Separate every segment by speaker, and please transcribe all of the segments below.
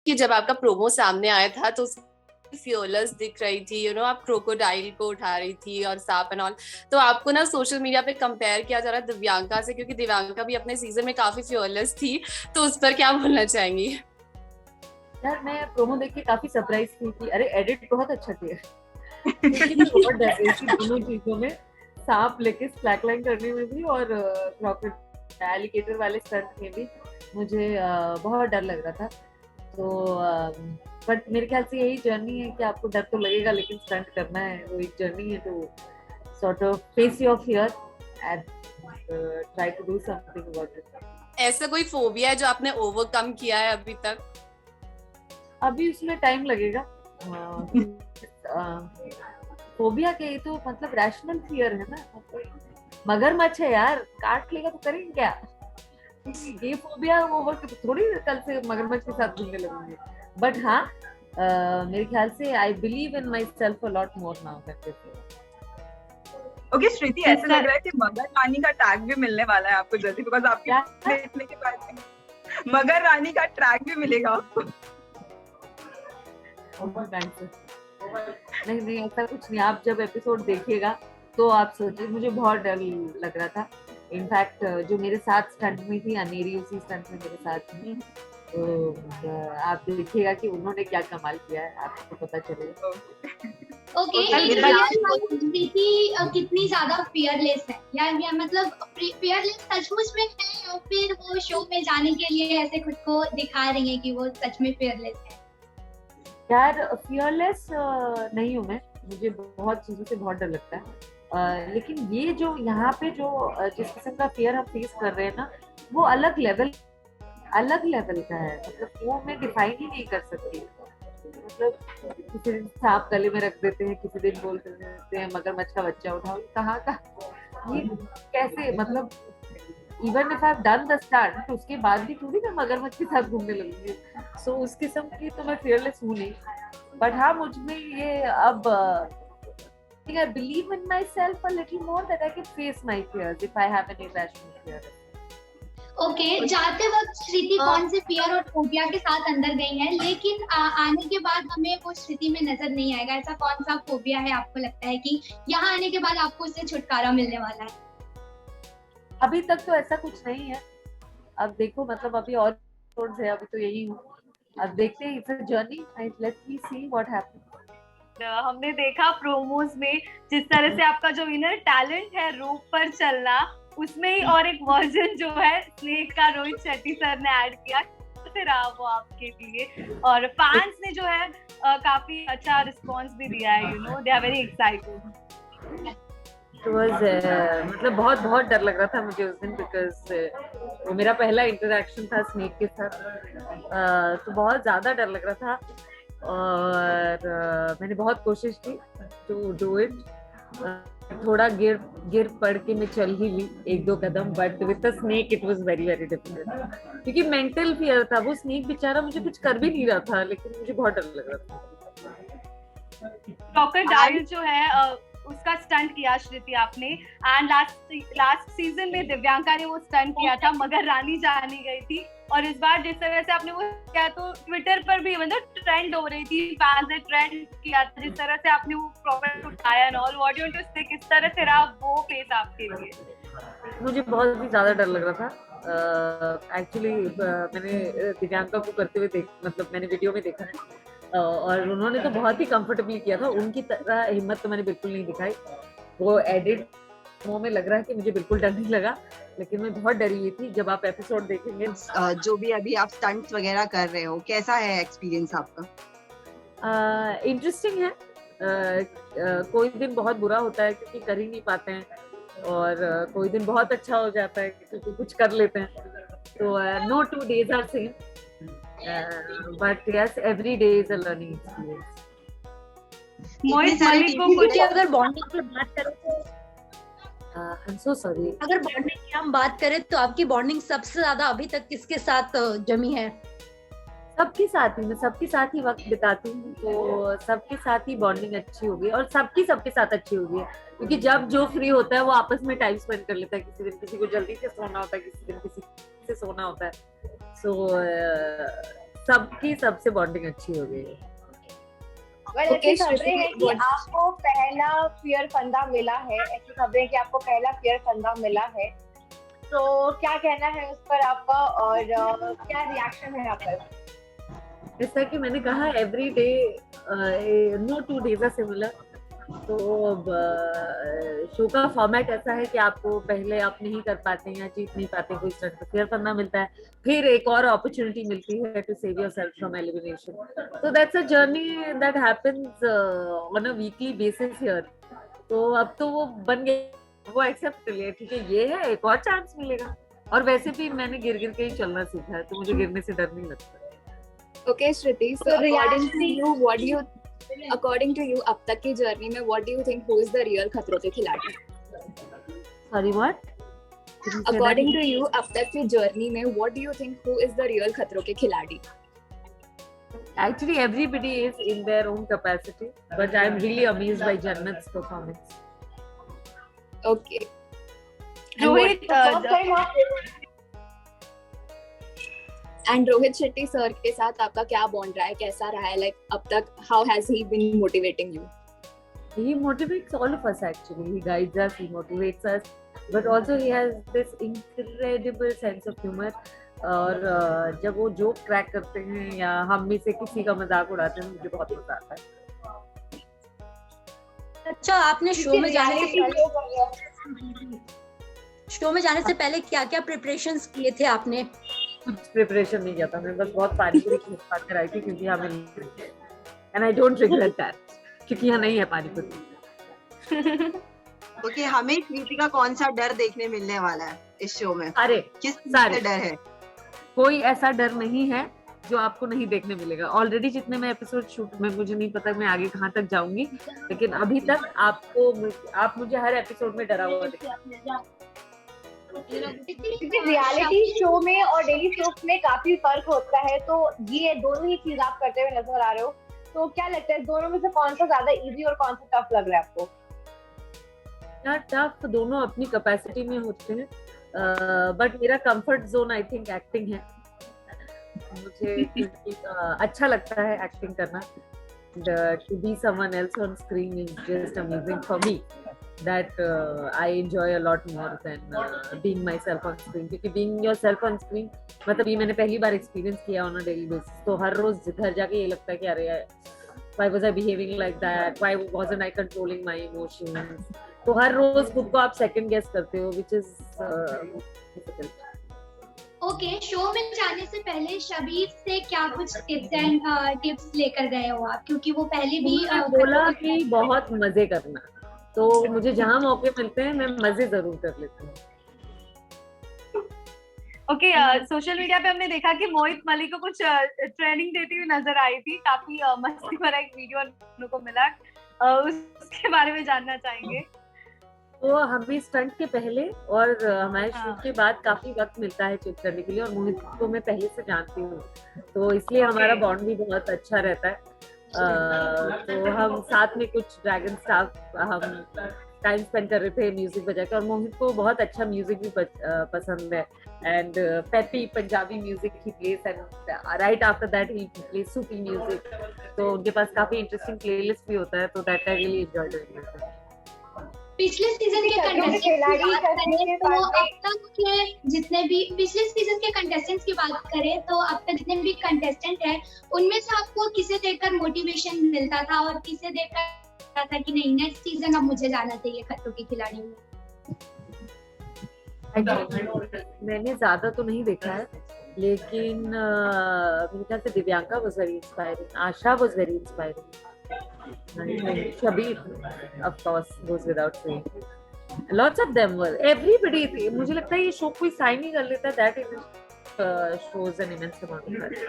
Speaker 1: कि जब आपका प्रोमो सामने आया था तो फियरलेस दिख रही थी, आप क्रोकोडाइल को उठा रही थी और सांप एंड ऑल। तो आपको ना सोशल मीडिया पे कंपेयर किया जा रहा है दिव्यांका से, क्योंकि दिव्यांका भी अपने सीजन में काफी फियरलेस थी। तो उस पर क्या बोलना चाहेंगी?
Speaker 2: यार मैं प्रोमो देख के काफी सरप्राइज थी कि अरे एडिट बहुत अच्छा किया क्योंकि मैं बहुत डर रही थी दोनों चीजों में, सांप लेके स्लैकलाइन करने में भी और क्रोकोडाइल एलिगेटर वाले स्टंट में भी मुझे बहुत डर लग रहा था। तो बट मेरे ख्याल से यही जर्नी है कि आपको डर तो लगेगा लेकिन स्टंट करना है, वो एक जर्नी है। तो sort of face your fear and try to do something about it.
Speaker 1: ऐसा कोई फोबिया है जो आपने ओवरकम किया है अभी तक?
Speaker 2: अभी उसमें टाइम लगेगा। फोबिया के ये तो मतलब रैशनल फियर है ना, मगरमच्छ है यार, काट लेगा तो करेंगे क्या? ये फोबिया ओवर थोड़ी कल से मगरमच्छ के साथ घूमने लगेंगे। बट हाँ, मेरे ख्याल से I believe in my self a lot more now that before.
Speaker 3: Okay Shruti, ऐसा लग रहा है कि मगर रानी का टैग भी मिलने वाला है आपको जल्दी, बिकॉज आपके देखने के बाद मगर रानी का टैग भी मिलेगा आपको।
Speaker 2: नहीं नहीं, ऐसा कुछ नहीं। आप जब एपिसोड देखिएगा तो आप सोचिए, मुझे बहुत डर लग रहा था। इनफैक्ट जो मेरे साथ स्टंट में थी, अनेरी उसी स्टंट में मेरे साथ थी। तो आप देखिएगा कि उन्होंने क्या कमाल किया है, आपको पता चलेगा।
Speaker 4: प्रीति कितनी ज्यादा फियरलेस है या मतलब फियरलेस सचमुच में है या फिर वो शो में जाने के लिए ऐसे खुद को दिखा रही है कि वो सच में फियरलेस है?
Speaker 2: यार फियरलेस नहीं हूँ मैं, मुझे बहुत चीजों से बहुत डर लगता है। लेकिन ये जो यहाँ पे जो जिस किस्म का फियर हम फेस कर रहे हैं ना, वो अलग लेवल का है। मतलब वो मैं डिफाइन ही नहीं कर सकती। मतलब किसी दिन सांप गले में रख देते हैं, किसी दिन बोल देते हैं मगरमच्छ का बच्चा उठाओ, कहाँ का ये कैसे? मतलब even if I have done the stunt, उसके बाद भी थोड़ी मैं मगरमच्छ के साथ घूमने लगूंगी। सो उस किस्म की तो मैं फियरलेस हूँ नहीं। बट हाँ, मुझ में ये अब I believe in myself a little more that I can face my fears if I have an irrational fear.
Speaker 4: Okay, जाते वक्त श्रुति कौन से फियर और फोबिया के साथ अंदर गई है, लेकिन आने के बाद हमें वो श्रुति में नजर नहीं आएगा। ऐसा कौन सा फोबिया है आपको लगता है कि यहाँ आने के बाद आपको उससे छुटकारा मिलने वाला है?
Speaker 2: अभी तक तो ऐसा कुछ नहीं है। अब देखो, मतलब अभी और एपिसोड्स है, अभी तो यही हूँ। अब देखते हैं, it's a journey, let's see what happens.
Speaker 5: हमने देखा प्रोमोज में जिस तरह से आपका जो इनर टैलेंट है रूप पर चलना, उसमें ही और एक वर्जन जो है स्नेक का रोहित शेट्टी सर ने ऐड किया। कैसे रहा वो आपके लिए? और फैंस ने जो है काफी अच्छा रिस्पांस भी दिया है, दे आर वेरी एक्साइटेड।
Speaker 2: मतलब बहुत बहुत डर लग रहा था मुझे उस दिन, बिकॉज वो मेरा पहला इंटरेक्शन था स्नेक के साथ। तो बहुत ज्यादा डर लग रहा था और मैंने बहुत कोशिश की टू डू इट। थोड़ा गिर पड़ के मैं चल ही ली एक दो कदम, but with the snake it was very very difficult, क्योंकि मेंटल फियर था। वो स्नेक बेचारा मुझे कुछ कर भी नहीं रहा था, लेकिन मुझे बहुत डर लग रहा था।
Speaker 5: क्रोकोडाइल जो है उसका स्टंट किया श्रुति आपने, एंड लास्ट सीजन में दिव्यांका ने वो स्टंट किया था, मगर रानी जानी गई थी। और इस बार जिस तरह से आपने वो किया तो ट्विटर पर भी मतलब ट्रेंड हो रही थी, फैंस ने ट्रेंड किया था जिस तरह से आपने वो प्रॉपर उठाया and all. What do you want to say, किस तरह से रहा वो फेस आपके लिए?
Speaker 2: मुझे बहुत ही ज्यादा डर लग रहा था। एक्चुअली मैंने दिव्यांका को करते हुए मतलब मैंने वीडियो में देखा है और उन्होंने तो बहुत ही कंफर्टेबली किया था। उनकी तरह हिम्मत तो मैंने बिल्कुल नहीं दिखाई। वो एडिट मुंह में लग रहा है कि मुझे बिल्कुल डर नहीं लगा, लेकिन मैं बहुत डरी हुई थी। जब आप एपिसोड देखेंगे,
Speaker 6: जो भी अभी आप स्टंट्स वगैरह कर रहे हो, कैसा है एक्सपीरियंस आपका?
Speaker 2: इंटरेस्टिंग है। कोई दिन बहुत बुरा होता है क्योंकि कर ही नहीं पाते हैं, और कोई दिन बहुत अच्छा हो जाता है क्योंकि कुछ कर लेते हैं। तो no 2 days are same. But yes, every day is a learning experience.
Speaker 7: अगर बॉन्डिंग की बात करें तो
Speaker 2: I'm so sorry.
Speaker 7: अगर बॉन्डिंग की हम बात करें तो आपकी बॉन्डिंग सबसे ज्यादा अभी तक किसके साथ जमी है?
Speaker 2: सबके साथ ही, मैं सबके साथ ही वक्त बिताती हूँ, तो सबके साथ ही बॉन्डिंग अच्छी होगी और सबके साथ अच्छी होगी। क्योंकि जब जो फ्री होता है वो आपस में टाइम स्पेंड कर लेता है। किसी दिन किसी को जल्दी से सोना होता है, किसी दिन किसी से सोना होता है। सो सबकी सबसे बॉन्डिंग अच्छी हो गई है।
Speaker 8: ऐसी खबरें हैं कि आपको पहला फियर फंदा मिला है, ऐसी खबरें कि आपको पहला फियर फंदा मिला है, तो क्या कहना है उस पर आपका और क्या रिएक्शन है आपका?
Speaker 2: जैसा कि मैंने कहा every day no 2 days are similar. तो शो का फॉर्मेट ऐसा है कि आपको पहले आप नहीं कर पाते या जीत नहीं पाते, कोई स्टंट का फेयर करना मिलता है, फिर एक और अपॉर्चुनिटी मिलती है to save yourself from elimination. तो that's a journey that happens on a weekly basis here. तो अब तो वो बन गया, वो एक्सेप्ट कर लिया, ठीक है ये है, एक और चांस मिलेगा। और वैसे भी मैंने गिर गिर के ही चलना सीखा है, तो मुझे गिरने से डर नहीं लगता।
Speaker 9: Okay, Shriti, so according to you, अब तक की जर्नी में what do you think who is the real खतरों के खिलाड़ी?
Speaker 2: Sorry, what?
Speaker 9: According to you, अब तक की जर्नी में what do you think who is the real खतरों के खिलाड़ी?
Speaker 2: Actually, everybody is in their own capacity, but I'm really amazed by Jannat's performance.
Speaker 9: Okay. And Rohit Shetty sir के साथ आपका क्या बॉन्ड रहा है, कैसा रहा है, like अब तक how has he been motivating you?
Speaker 2: He motivates all of us actually. He guides us, he motivates us, but also he has this incredible sense of humor. और जब वो जोक क्रैक करते हैं या हम में से किसी का मजाक उड़ाते हैं, मुझे बहुत मजा आता है।
Speaker 7: अच्छा, आपने शो में जाने से पहले क्या क्या प्रिपरेशंस किए थे आपने?
Speaker 2: कुछ प्रिपरेशन नहीं किया था, मैं बस बहुत पानी पूरी खा कर आई थी क्योंकि हमें and I don't regret that, क्योंकि यहाँ नहीं है पानी पूरी।
Speaker 6: ओके, हमें कृति का कौन सा डर देखने मिलने वाला है इस शो में?
Speaker 2: अरे
Speaker 6: किस
Speaker 2: सारे
Speaker 6: डर है?
Speaker 2: कोई ऐसा डर नहीं है जो आपको नहीं देखने मिलेगा। ऑलरेडी जितने मैं एपिसोड शूट में, मुझे नहीं पता मैं आगे कहाँ तक जाऊंगी, लेकिन अभी तक आप मुझे हर एपिसोड में डरा हुआ देखिए।
Speaker 8: रियलिटी शो में और डेली शो में काफी फर्क होता है, तो ये दोनों ही चीज आप करते हुए नजर आ रहे हो, तो क्या लगता है दोनों में से कौन सा ज्यादा इजी और कौन सा टफ लग रहा है आपको?
Speaker 2: यार टफ दोनों अपनी कैपेसिटी में होते हैं, बट मेरा comfort zone I think acting है। मुझे अच्छा लगता है एक्टिंग करना। To be someone else on screen is just amazing for me. That I enjoy a lot more than being myself on screen. क्योंकि being yourself on screen, मतलब ये मैंने पहली बार एक्सपीरियंस किया on a daily basis, तो हर रोज घर जाके ये लगता है कि अरे why was I behaving like that? Why wasn't I controlling my emotions? तो हर रोज खुद को आप सेकंड गेस करते हो, which is difficult.
Speaker 4: Okay, show में जाने से पहले शबीर से क्या कुछ टिप्स लेकर गए हो आप, क्योंकि वो पहले भी
Speaker 2: बोला कि बहुत मजे करना, तो मुझे जहाँ मौके मिलते हैं मैं मजे जरूर कर लेती हूँ।
Speaker 5: ओके, सोशल मीडिया पे हमने देखा कि मोहित मलिक को कुछ ट्रेनिंग देती हुई नजर आई थी, काफी मस्ती भरा एक वीडियो को मिला, उसके बारे में जानना चाहेंगे।
Speaker 2: तो हमें स्टंट के पहले और हमारे शूट के बाद काफी वक्त मिलता है चिट करने के लिए, और मोहित को मैं पहले से जानती हूँ, तो इसलिए हमारा बॉन्ड भी बहुत अच्छा रहता है। तो हम साथ में कुछ ड्रैगन स्टाफ हम टाइम स्पेंड कर रहे थे म्यूजिक बजा के, और मोहित को बहुत अच्छा म्यूजिक भी पसंद है, and peppy Punjabi music he place, and right after that he place Sufi music, तो उनके पास काफी इंटरेस्टिंग प्लेलिस्ट भी होता है, तो that I really enjoy doing it.
Speaker 4: पिछले सीजन के कंटेस्टेंट्स की बात करें तो अब तक जितने भी कंटेस्टेंट हैं, उनमें से आपको किसे देखकर मोटिवेशन मिलता था और किसे देखकर लगता था कि नहीं नेक्स्ट सीजन अब मुझे जाना चाहिए खतरों के खिलाड़ी में?
Speaker 2: मैंने ज्यादा तो नहीं देखा है, लेकिन मेरे ख्याल से Divyanka was very inspiring, Asha was very inspiring, Shabir of course goes without saying. Lots of them were, everybody. मुझे लगता है ये शो कोई साइन ही कर लेता है, that it shows an immense amount of courage.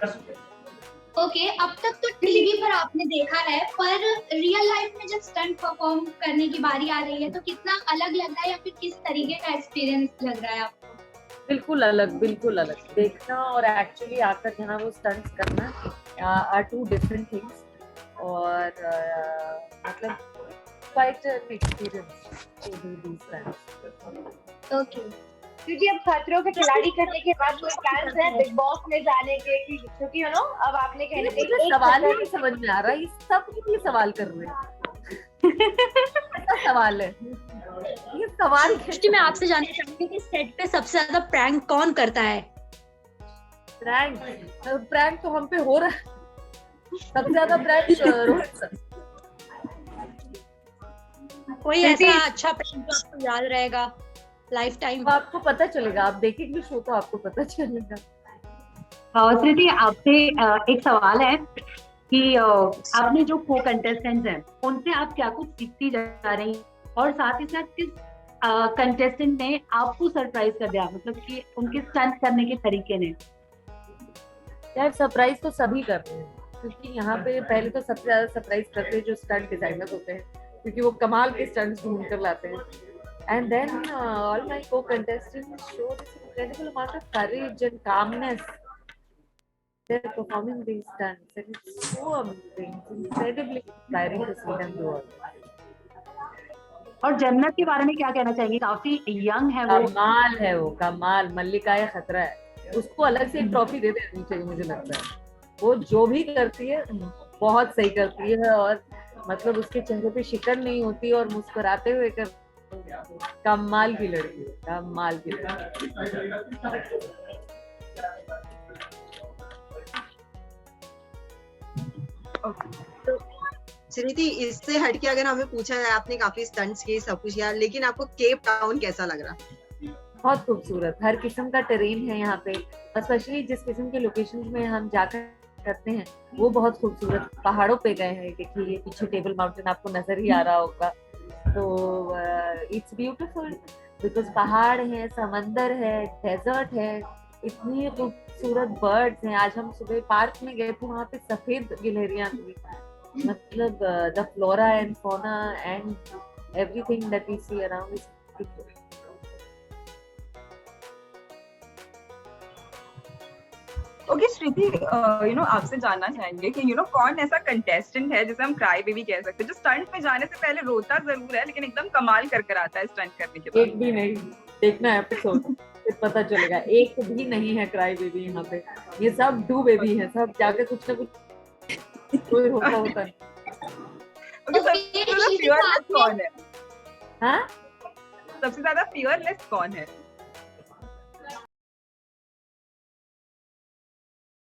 Speaker 4: Okay, अब तक तो टीवी पर आपने देखा है, पर रियल लाइफ में जब स्टंट परफॉर्म करने की बारी आ रही है तो कितना अलग लग रहा है या फिर किस तरीके का एक्सपीरियंस लग रहा है आपको? बिल्कुल
Speaker 2: अलग। देखना और एक्चुअली आकर यहाँ वो स्टंट्स करना are two different things. और मतलब quite an experience to do these stunts.
Speaker 4: Okay.
Speaker 8: क्योंकि अब खतरों के खिलाड़ी करने के बाद कोई प्लान्स है बिग बॉस में जाने के क्योंकि यू नो अब आपने कहने
Speaker 2: मुझे सवाल ही नहीं समझ में आ रहा, ये सब क्यों सवाल कर रहे हैं? ऐसा सवाल है ये सवाल।
Speaker 7: सृष्टि, मैं आपसे जानना चाहूंगी कि सेट पे सबसे ज्यादा प्रैंक कौन करता है?
Speaker 2: प्रैंक तो हम पे हो रहा है सबसे ज्यादा प्रैंक रोहित सर।
Speaker 7: कोई ऐसा अच्छा प्रैंक जो आपको याद रहेगा लाइफ टाइम?
Speaker 2: आपको पता चलेगा, आप देखेंगे शो तो आपको पता चलेगा।
Speaker 10: श्रुति, आपसे एक सवाल है कि आपने जो को कंटेस्टेंट्स हैं उनसे आप क्या कुछ सीखती जा रही हैं, और साथ ही साथ किस कंटेस्टेंट ने आपको सरप्राइज कर दिया, मतलब कि उनके स्टंट करने के तरीके ने?
Speaker 2: यार सरप्राइज तो सभी करते हैं, क्योंकि यहाँ पे पहले तो सबसे ज्यादा सरप्राइज करते हैं जो स्टंट डिजाइनर होते हैं, क्योंकि वो कमाल के स्टंट्स ढूंढ कर लाते हैं। And then all my co-contestants show this incredible amount of courage and calmness. They're performing these stunts, and it's so amazing, it's incredibly inspiring to see them do all.
Speaker 10: और जन्नत के बारे में क्या कहना चाहेंगे? काफी यंग है वो।
Speaker 2: कमाल है वो, कमाल। मल्लिका या खतरा है, उसको अलग से एक ट्रॉफी दे देनी चाहिए मुझे लगता है। वो जो भी करती है बहुत सही करती है, और मतलब उसके चेहरे पे शिकन नहीं होती और मुस्कुराते हुए कर, कमाल की लड़की है, कमाल की लड़की।
Speaker 6: श्रुति, इससे हटके अगर हमें पूछा जाए, आपने काफी स्टंट्स किए, सब कुछ यार, लेकिन आपको केप टाउन कैसा लग रहा?
Speaker 2: बहुत खूबसूरत, हर किस्म का टेरेन है यहाँ पे, स्पेशली जिस किस्म के लोकेशंस में हम जाकर करते हैं वो बहुत खूबसूरत। पहाड़ों पे गए हैं, देखिए ये पीछे टेबल माउंटेन आपको नजर ही आ रहा होगा, तो इट्स ब्यूटीफुल बिकॉज पहाड़ है, समंदर है, डेजर्ट है, इतनी खूबसूरत बर्ड्स हैं। आज हम सुबह पार्क में गए थे, वहाँ पे सफेद गिलहरियां थी, मतलब the flora and fauna and everything that we see around is beautiful.
Speaker 3: Okay Shruti, you know आपसे जानना चाहेंगे कि यू नो कौन ऐसा कंटेस्टेंट है जिसे हम क्राई बेबी कह सकते हैं, जो स्टंट में जाने से पहले रोता जरूर है लेकिन एकदम कमाल कर आता है स्टंट करने के बाद?
Speaker 2: एक भी नहीं, देखना एपिसोड फिर पता चलेगा। एक भी नहीं है क्राई बेबी यहाँ पे, ये सब डू बेबी है, सब जाके कुछ ना कुछ कोई होता है।
Speaker 3: सबसे ज्यादा फियरलेस कौन है?
Speaker 2: हाँ,
Speaker 3: सबसे ज्यादा फियरलेस कौन है?